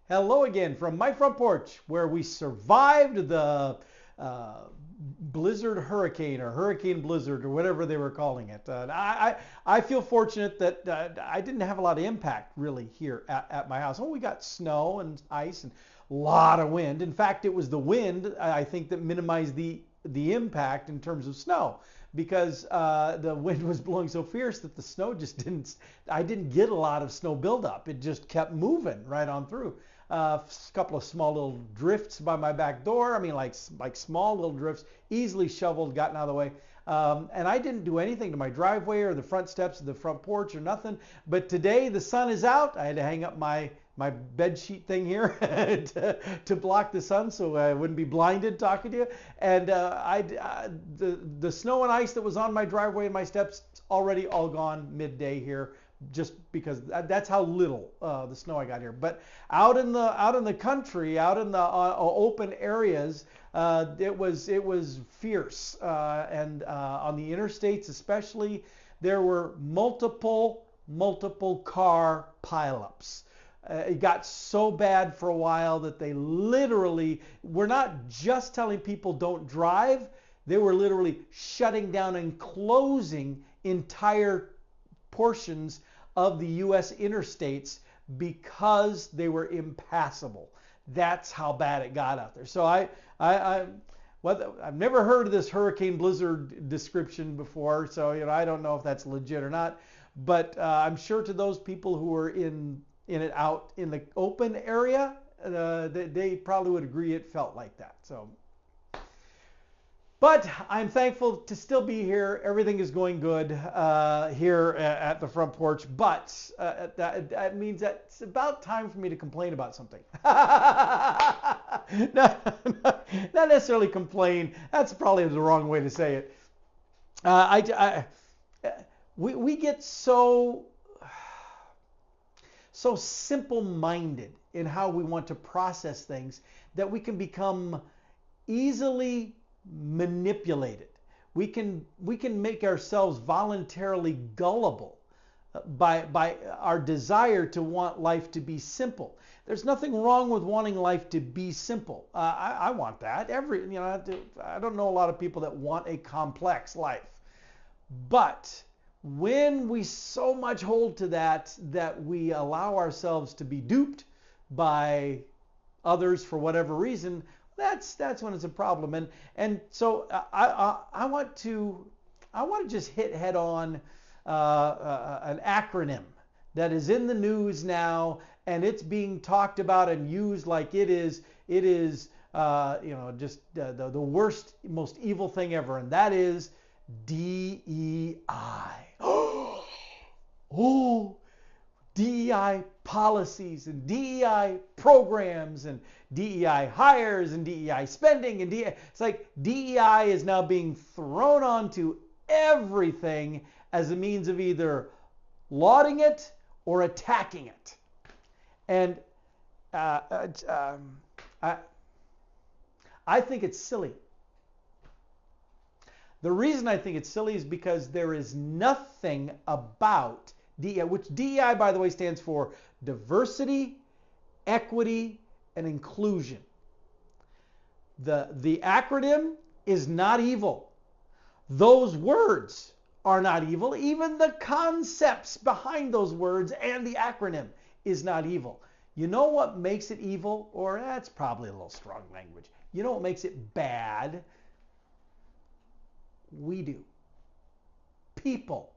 Hello again from my front porch, where we survived the blizzard hurricane or hurricane blizzard or whatever they were calling it. I feel fortunate that I didn't have a lot of impact really here at my house. Oh, we got snow and ice and a lot of wind. In fact, it was the wind I think that minimized the impact in terms of snow, because the wind was blowing so fierce that the snow just I didn't get a lot of snow buildup. It just kept moving right on through. A couple of small little drifts by my back door. I mean, like small little drifts, easily shoveled, gotten out of the way. And I didn't do anything to my driveway or the front steps of the front porch or nothing. But today the sun is out. I had to hang up my bed sheet thing here to block the sun so I wouldn't be blinded talking to you. And the snow and ice that was on my driveway and my steps already all gone midday here, just because that's how little the snow I got here. But out in the country, out in the open areas, it was fierce, and on the interstates especially, there were multiple car pileups. It got so bad for a while that they literally were not just telling people don't drive, they were literally shutting down and closing entire portions of the U.S. interstates because they were impassable. That's how bad it got out there. So I've never heard of this hurricane blizzard description before, so I don't know if that's legit or not. But I'm sure to those people who are in it out in the open area, they probably would agree it felt like that. So. But I'm thankful to still be here. Everything is going good here at the front porch. But that means that it's about time for me to complain about something. Not necessarily complain. That's probably the wrong way to say it. We get so simple-minded in how we want to process things that we can become easily manipulated. We can make ourselves voluntarily gullible by our desire to want life to be simple. There's nothing wrong with wanting life to be simple. I want that. I don't know a lot of people that want a complex life. But when we so much hold to that we allow ourselves to be duped by others for whatever reason, that's when it's a problem. And so I want to just hit head on an acronym that is in the news now, and it's being talked about and used like it is just the worst, most evil thing ever, and that is DEI. Oh, DEI policies and DEI programs and DEI hires and DEI spending and DEI. It's like DEI is now being thrown onto everything as a means of either lauding it or attacking it. And I think it's silly. The reason I think it's silly is because there is nothing about DEI, which DEI, by the way, stands for diversity, equity, and inclusion. The acronym is not evil. Those words are not evil. Even the concepts behind those words and the acronym is not evil. You know what makes it evil? Or that's probably a little strong language. You know what makes it bad? We do. People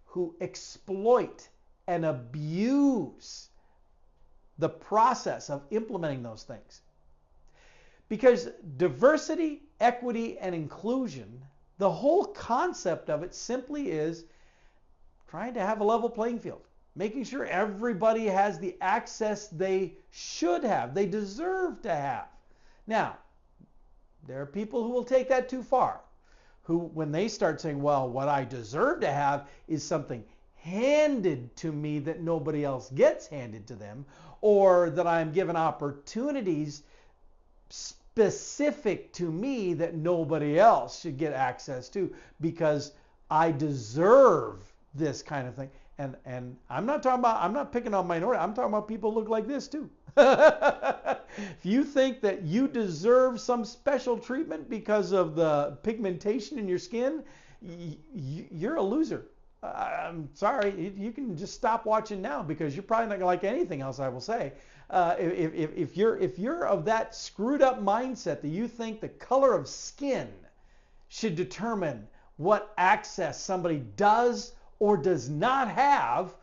who exploit and abuse the process of implementing those things. Because diversity, equity, and inclusion, the whole concept of it simply is trying to have a level playing field, making sure everybody has the access they should have, they deserve to have. Now, there are people who will take that too far, who, when they start saying, well, what I deserve to have is something handed to me that nobody else gets handed to them, or that I'm given opportunities specific to me that nobody else should get access to because I deserve this kind of thing. And I'm not picking on minority. I'm talking about people who look like this too. If you think that you deserve some special treatment because of the pigmentation in your skin, you're a loser. I'm sorry, you can just stop watching now because you're probably not going to like anything else I will say. If you're of that screwed up mindset that you think the color of skin should determine what access somebody does or does not have,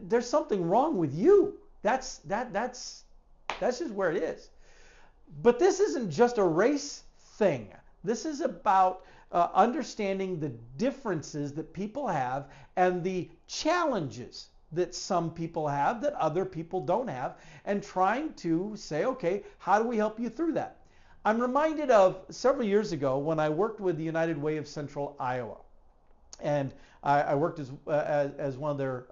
there's something wrong with you. That's just where it is. But this isn't just a race thing. This is about understanding the differences that people have and the challenges that some people have that other people don't have, and trying to say, okay, how do we help you through that? I'm reminded of several years ago when I worked with the United Way of Central Iowa. And I worked as one of their,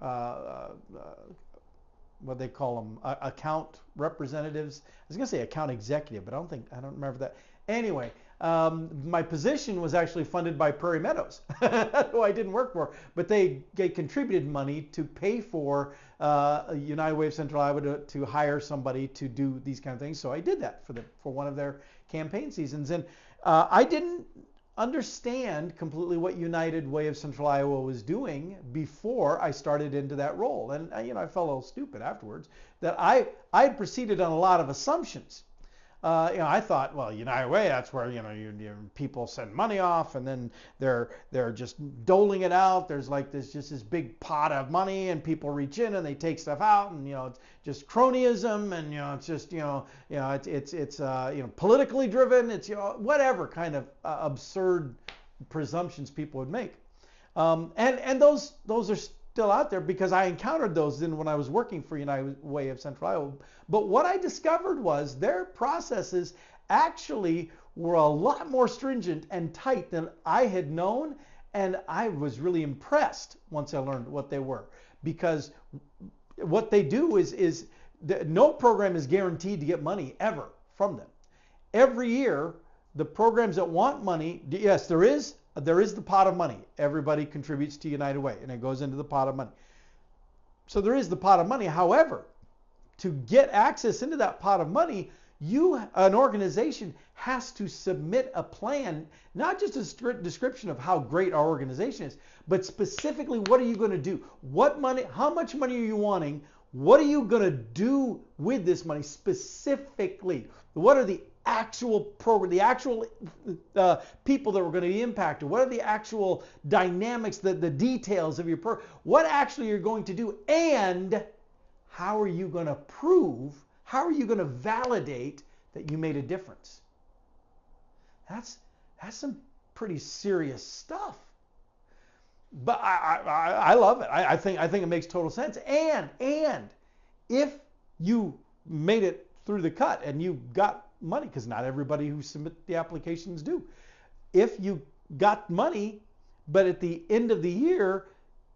what they call them, account representatives. I was going to say account executive, but I don't remember that. Anyway, my position was actually funded by Prairie Meadows, who I didn't work for, but they contributed money to pay for United Way of Central Iowa to hire somebody to do these kind of things. So I did that for one of their campaign seasons, and I didn't understand completely what United Way of Central Iowa was doing before I started into that role. And I felt a little stupid afterwards that I had proceeded on a lot of assumptions. I thought, well, United Way, that's where people send money off, and then they're just doling it out. There's like this big pot of money, and people reach in and they take stuff out, and it's just cronyism, and it's just it's politically driven. It's whatever kind of absurd presumptions people would make, and those are still out there because I encountered those when I was working for United Way of Central Iowa. But what I discovered was their processes actually were a lot more stringent and tight than I had known, and I was really impressed once I learned what they were. Because what they do is no program is guaranteed to get money ever from them. Every year, the programs that want money, yes, there is the pot of money. Everybody contributes to United Way, and it goes into the pot of money. So there is the pot of money. However, to get access into that pot of money, an organization has to submit a plan, not just a description of how great our organization is, but specifically what are you going to do? What money? How much money are you wanting? What are you going to do with this money specifically? What are the actual program, the actual people that were going to be impacted? What are the actual dynamics, the details of your program? What actually you're going to do, and how are you going to prove, how are you going to validate that you made a difference? That's some pretty serious stuff. But I love it. I think it makes total sense. And if you made it through the cut and you got money, because not everybody who submit the applications do. If you got money, but at the end of the year,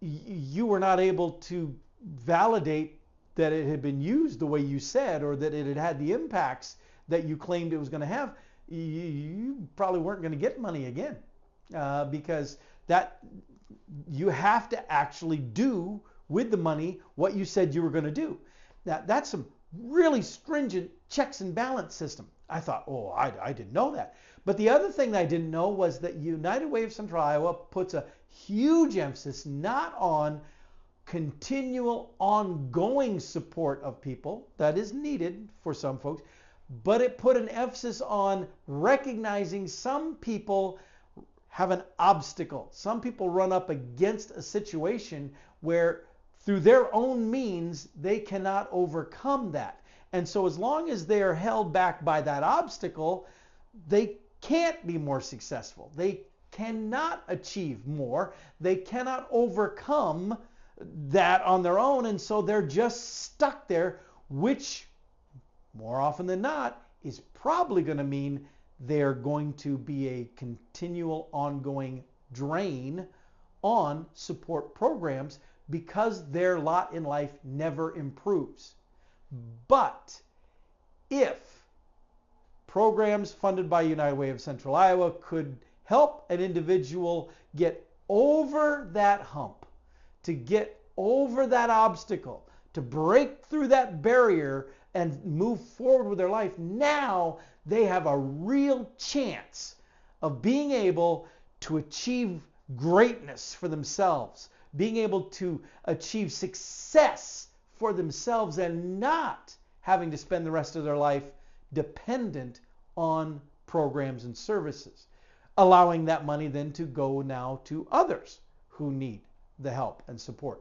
you were not able to validate that it had been used the way you said, or that it had the impacts that you claimed it was going to have, you probably weren't going to get money again, because that you have to actually do with the money what you said you were going to do. Now, that's some really stringent checks and balance system. I thought, oh, I didn't know that. But the other thing that I didn't know was that United Way of Central Iowa puts a huge emphasis not on continual ongoing support of people, that is needed for some folks, but it put an emphasis on recognizing some people have an obstacle. Some people run up against a situation where through their own means they cannot overcome that. And so as long as they are held back by that obstacle, they can't be more successful. They cannot achieve more. They cannot overcome that on their own, and so they're just stuck there, which more often than not is probably going to mean they're going to be a continual ongoing drain on support programs because their lot in life never improves. But if programs funded by United Way of Central Iowa could help an individual get over that hump, to get over that obstacle, to break through that barrier and move forward with their life, now they have a real chance of being able to achieve greatness for themselves, being able to achieve success for themselves, and not having to spend the rest of their life dependent on programs and services, allowing that money then to go now to others who need the help and support.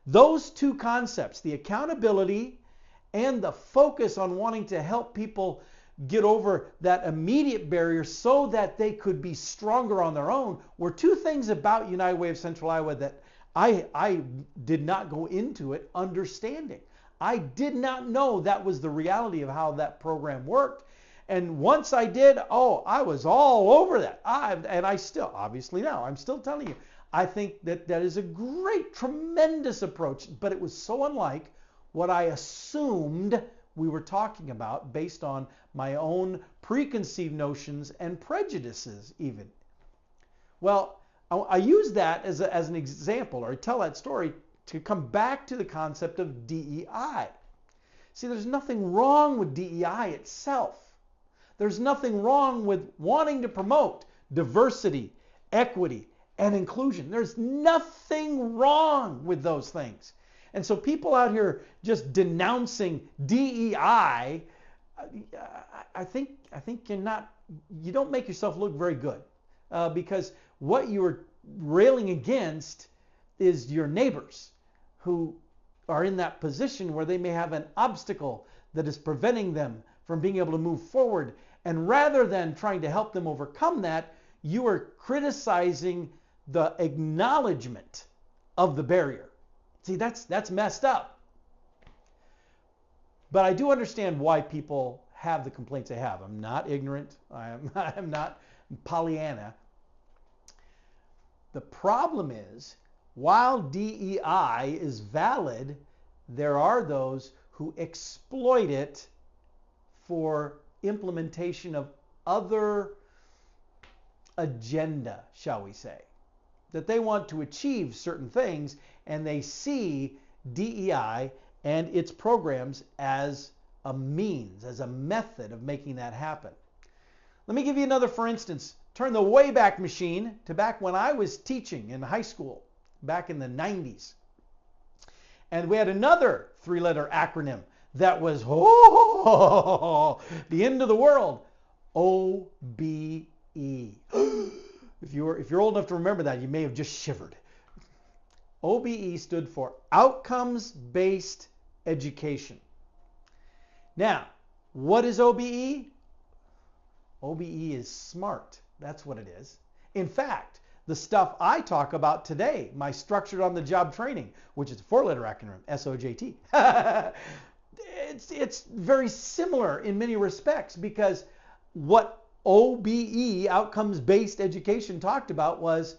Those two concepts, the accountability and the focus on wanting to help people get over that immediate barrier so that they could be stronger on their own, were two things about United Way of Central Iowa that I did not go into it understanding. I did not know that was the reality of how that program worked. And once I did, I was all over that. And I still, obviously now, I'm still telling you, I think that is a great, tremendous approach, but it was so unlike what I assumed we were talking about based on my own preconceived notions and prejudices even. Well, I use that as an example, or I tell that story to come back to the concept of DEI. See, there's nothing wrong with DEI itself. There's nothing wrong with wanting to promote diversity, equity, and inclusion. There's nothing wrong with those things. And so people out here just denouncing DEI, I think you don't make yourself look very good, because what you're railing against is your neighbors who are in that position where they may have an obstacle that is preventing them from being able to move forward. And rather than trying to help them overcome that, you are criticizing the acknowledgement of the barrier. See, that's messed up. But I do understand why people have the complaints they have. I'm not ignorant. I'm not Pollyanna. The problem is, while DEI is valid, there are those who exploit it for implementation of other agenda, shall we say. That they want to achieve certain things, and they see DEI and its programs as a means, as a method of making that happen. Let me give you another, for instance. Turn the Wayback Machine to back when I was teaching in high school, back in the 90s. And we had another three-letter acronym that was the end of the world. OBE. If you're old enough to remember that, you may have just shivered. OBE stood for Outcomes-Based Education. Now, what is OBE? OBE is smart. That's what it is. In fact, the stuff I talk about today, my structured on the job training, which is a four-letter acronym, SOJT, it's very similar in many respects, because what OBE, outcomes-based education, talked about was,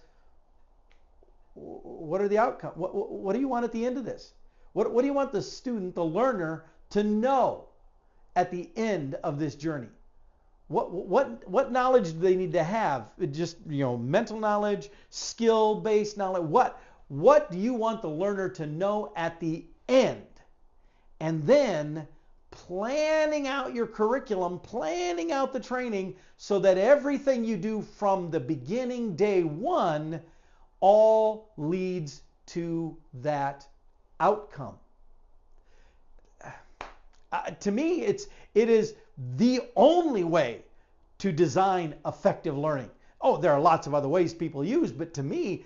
what are the outcomes? What do you want at the end of this? What do you want the student, the learner, to know at the end of this journey? What knowledge do they need to have? Just, mental knowledge, skill-based knowledge. What do you want the learner to know at the end? And then planning out your curriculum, planning out the training, so that everything you do from the beginning, day one, all leads to that outcome. To me, it is the only way to design effective learning. Oh, there are lots of other ways people use, but to me,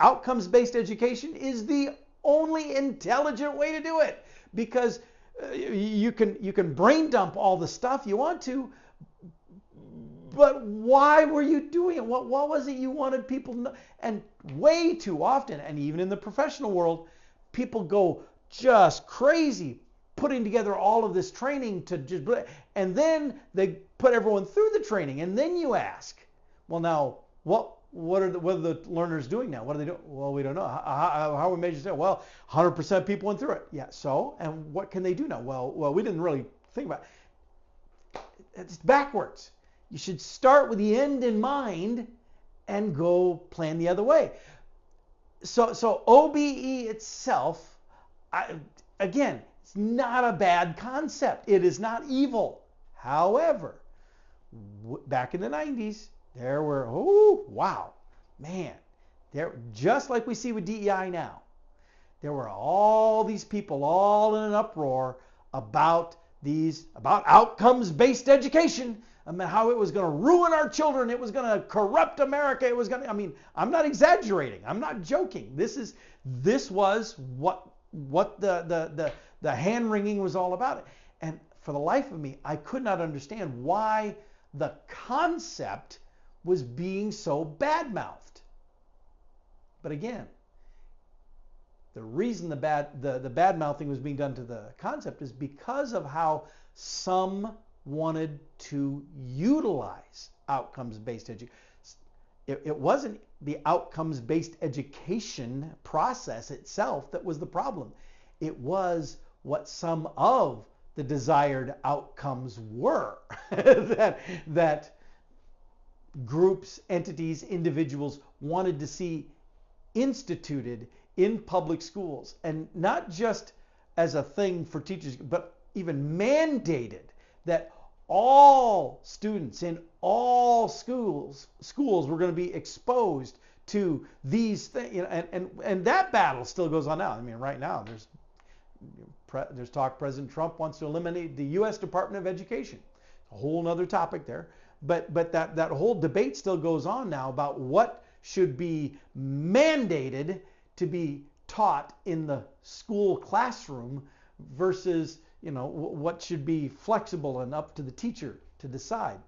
outcomes-based education is the only intelligent way to do it, because you can brain dump all the stuff you want to, but why were you doing it? What was it you wanted people to know? And way too often, and even in the professional world, people go just crazy putting together all of this training and then they put everyone through the training, and then you ask, well, now what are the learners doing now? What are they doing? Well, we don't know. How are we measuring that? Well, 100% of people went through it. Yeah, so? And what can they do now? Well, we didn't really think about it. It's backwards. You should start with the end in mind and go plan the other way. So OBE itself, again, it's not a bad concept. It is not evil. However, back in the 90s, there were, oh, wow, man, there, just like we see with DEI now, there were all these people all in an uproar about outcomes-based education. I mean, how it was going to ruin our children. It was going to corrupt America. It was going to, I mean, I'm not exaggerating. I'm not joking. This was what the hand-wringing was all about. And for the life of me, I could not understand why the concept was being so bad-mouthed. But again, the reason the bad-mouthing was being done to the concept is because of how some wanted to utilize outcomes-based education. It wasn't the outcomes-based education process itself that was the problem. It was what some of the desired outcomes were that groups, entities, individuals wanted to see instituted in public schools, and not just as a thing for teachers, but even mandated that all students in all schools were going to be exposed to these things, and that battle still goes on now. I mean, right now there's talk President Trump wants to eliminate the U.S. Department of Education. A whole other topic there, but that whole debate still goes on now about what should be mandated to be taught in the school classroom versus, what should be flexible and up to the teacher to decide.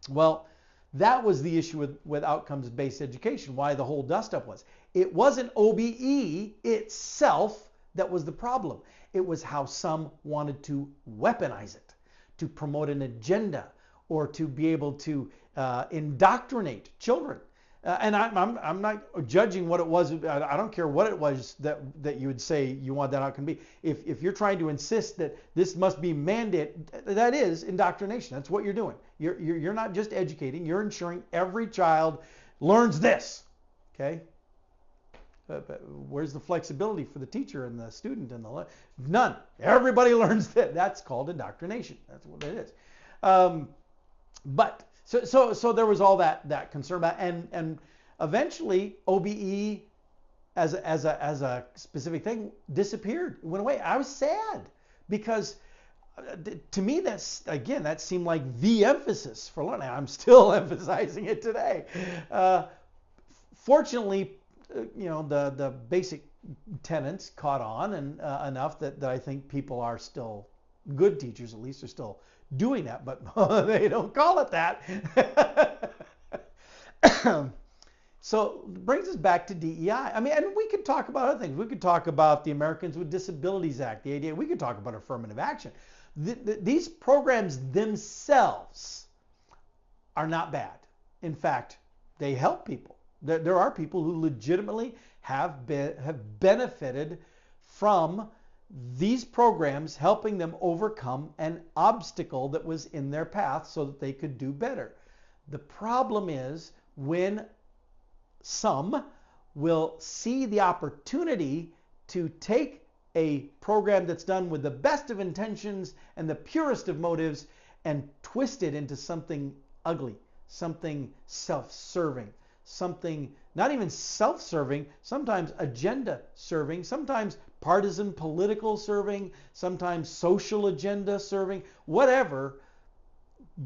Well, that was the issue with outcomes-based education, why the whole dust-up was. It wasn't OBE itself that was the problem. It was how some wanted to weaponize it, to promote an agenda, or to be able to indoctrinate children. And I'm not judging what it was. I don't care what it was that you would say you want that outcome to be. If you're trying to insist that this must be mandated, that is indoctrination. That's what you're doing. You're not just educating. You're ensuring every child learns this. Okay? But where's the flexibility for the teacher and the student and none? Everybody learns that. That's called indoctrination. That's what it is. But So there was all that concern about, and eventually OBE as a specific thing disappeared, went away. I was sad because to me that seemed like the emphasis for learning. I'm still emphasizing it today. Fortunately, the basic tenets caught on and enough that I think people are still good teachers, at least, are still doing that, but they don't call it that. So it brings us back to DEI. I mean, and we could talk about other things. We could talk about the Americans with Disabilities Act, the ADA. We could talk about affirmative action. These programs themselves are not bad. In fact, they help people. There are people who legitimately have benefited from these programs, helping them overcome an obstacle that was in their path so that they could do better. The problem is when some will see the opportunity to take a program that's done with the best of intentions and the purest of motives and twist it into something ugly, something self-serving, something not even self-serving, sometimes agenda-serving, sometimes partisan political serving, sometimes social agenda serving, whatever,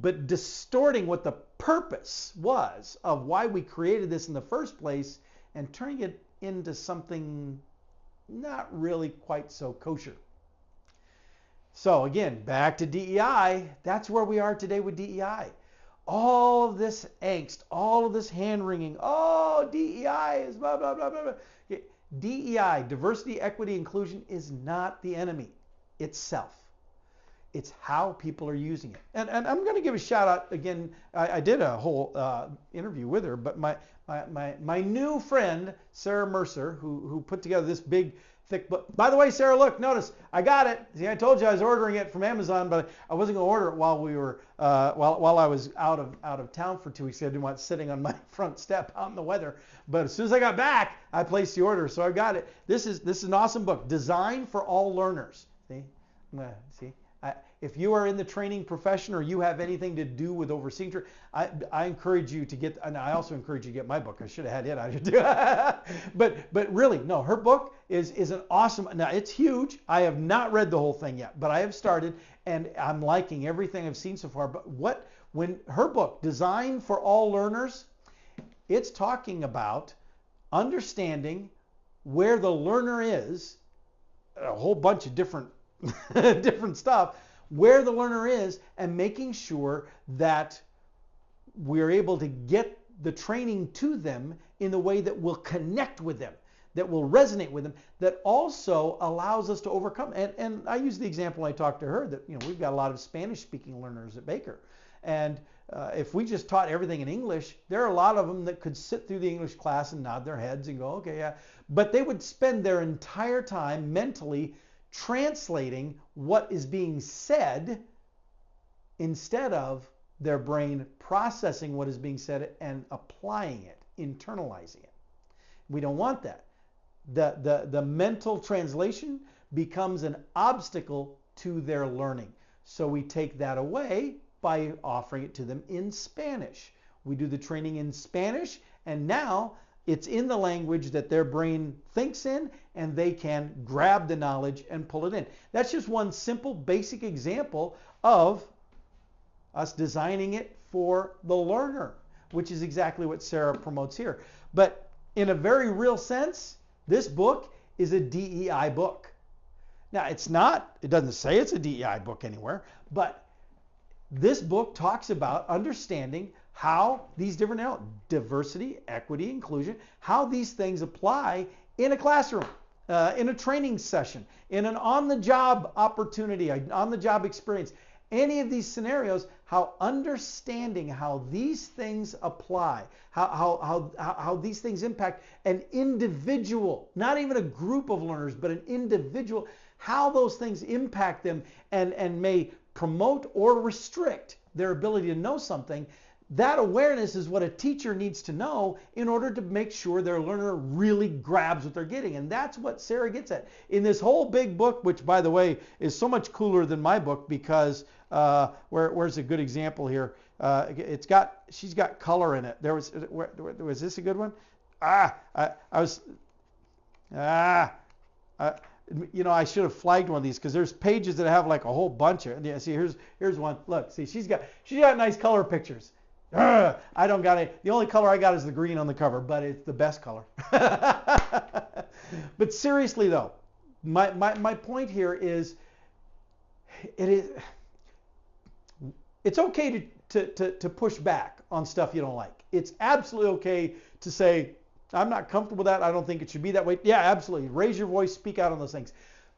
but distorting what the purpose was of why we created this in the first place and turning it into something not really quite so kosher. So again, back to DEI. That's where we are today with DEI. All of this angst, all of this hand-wringing, oh, DEI is blah, blah, blah, blah, blah. DEI, diversity, equity, inclusion, is not the enemy itself. It's how people are using it. And I'm going to give a shout out again. I did a whole interview with her, but my new friend, Sarah Mercer, who put together this big, thick book. By the way, Sarah, look, notice, I got it. See, I told you I was ordering it from Amazon, but I wasn't going to order it while we were, while I was out of town for 2 weeks. I didn't want it sitting on my front step out in the weather. But as soon as I got back, I placed the order, so I got it. This is an awesome book, designed for all learners. See? See? If you are in the training profession or you have anything to do with overseeing, I encourage you to get, and I also encourage you to get my book. I should have had it out here too. but really, no, her book is an awesome, now it's huge. I have not read the whole thing yet, but I have started and I'm liking everything I've seen so far. But when her book, Designed for All Learners, it's talking about understanding where the learner is, a whole bunch of different stuff, where the learner is, and making sure that we're able to get the training to them in the way that will connect with them, that will resonate with them, that also allows us to overcome. And I use the example I talked to her that, we've got a lot of Spanish-speaking learners at Baker. And if we just taught everything in English, there are a lot of them that could sit through the English class and nod their heads and go, okay, yeah. But they would spend their entire time mentally translating what is being said instead of their brain processing what is being said and applying it, internalizing it. We don't want that. The mental translation becomes an obstacle to their learning. So we take that away by offering it to them in Spanish. We do the training in Spanish, and now it's in the language that their brain thinks in, and they can grab the knowledge and pull it in. That's just one simple, basic example of us designing it for the learner, which is exactly what Sarah promotes here. But in a very real sense, this book is a DEI book. Now, it doesn't say it's a DEI book anywhere, but this book talks about understanding how these different elements, diversity, equity, inclusion, how these things apply in a classroom, in a training session, in an on-the-job opportunity, on-the-job experience. Any of these scenarios, how understanding how these things apply, how these things impact an individual, not even a group of learners, but an individual, how those things impact them and may promote or restrict their ability to know something. That awareness is what a teacher needs to know in order to make sure their learner really grabs what they're getting. And that's what Sarah gets at. In this whole big book, which, by the way, is so much cooler than my book because, where's a good example here? She's got color in it. Was this a good one? I should have flagged one of these because there's pages that have like a whole bunch of. Yeah, see, here's one. Look, see, she's got nice color pictures. I don't got it. The only color I got is the green on the cover, but it's the best color. But seriously though, my point here is, it's okay to push back on stuff you don't like. It's absolutely okay to say, I'm not comfortable with that. I don't think it should be that way. Yeah, absolutely. Raise your voice, speak out on those things.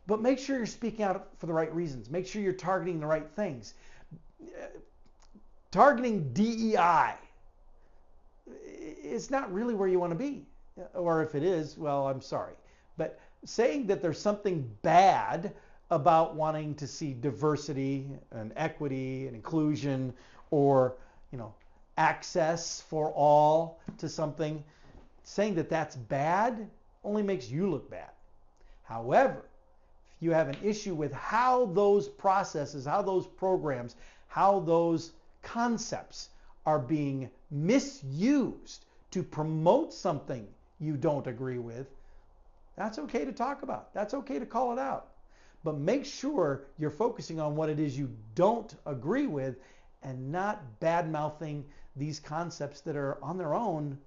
But make sure you're speaking out for the right reasons. Make sure you're targeting the right things. Targeting DEI is not really where you want to be. Or if it is, well, I'm sorry. But saying that there's something bad about wanting to see diversity and equity and inclusion or, access for all to something, saying that that's bad only makes you look bad. However, if you have an issue with how those processes, how those programs, how those concepts are being misused to promote something you don't agree with, that's okay to talk about. That's okay to call it out. But make sure you're focusing on what it is you don't agree with and not bad-mouthing these concepts that are on their own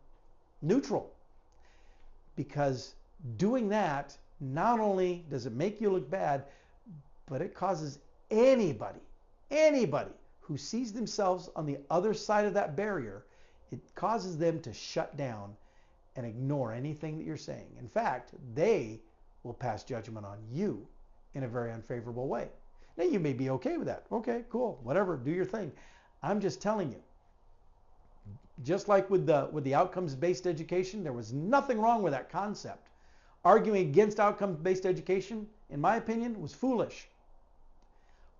neutral. Because doing that, not only does it make you look bad, but it causes anybody who sees themselves on the other side of that barrier, it causes them to shut down and ignore anything that you're saying. In fact, they will pass judgment on you in a very unfavorable way. Now, you may be okay with that. Okay, cool, whatever, do your thing. I'm just telling you, just like with the outcomes-based education, there was nothing wrong with that concept. Arguing against outcomes-based education, in my opinion, was foolish.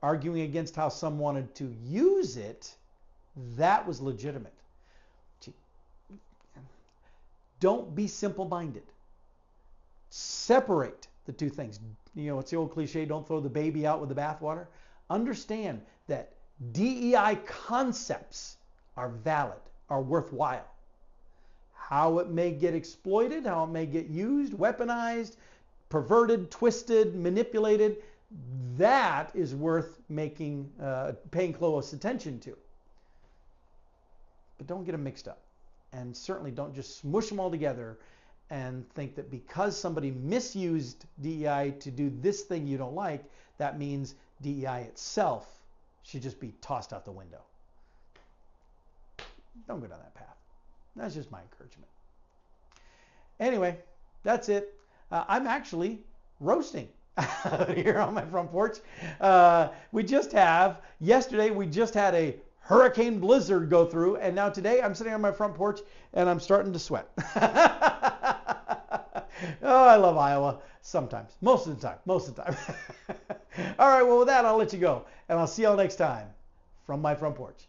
Arguing against how some wanted to use it, that was legitimate. Don't be simple-minded. Separate the two things. You know, it's the old cliche, don't throw the baby out with the bathwater. Understand that DEI concepts are valid, are worthwhile. How it may get exploited, how it may get used, weaponized, perverted, twisted, manipulated, that is worth paying close attention to. But don't get them mixed up. And certainly don't just smush them all together and think that because somebody misused DEI to do this thing you don't like, that means DEI itself should just be tossed out the window. Don't go down that path. That's just my encouragement. Anyway, that's it. I'm actually roasting here on my front porch. Yesterday we just had a hurricane blizzard go through, and now today I'm sitting on my front porch and I'm starting to sweat. Oh, I love Iowa. Sometimes. Most of the time. All right, well, with that, I'll let you go, and I'll see y'all next time from my front porch.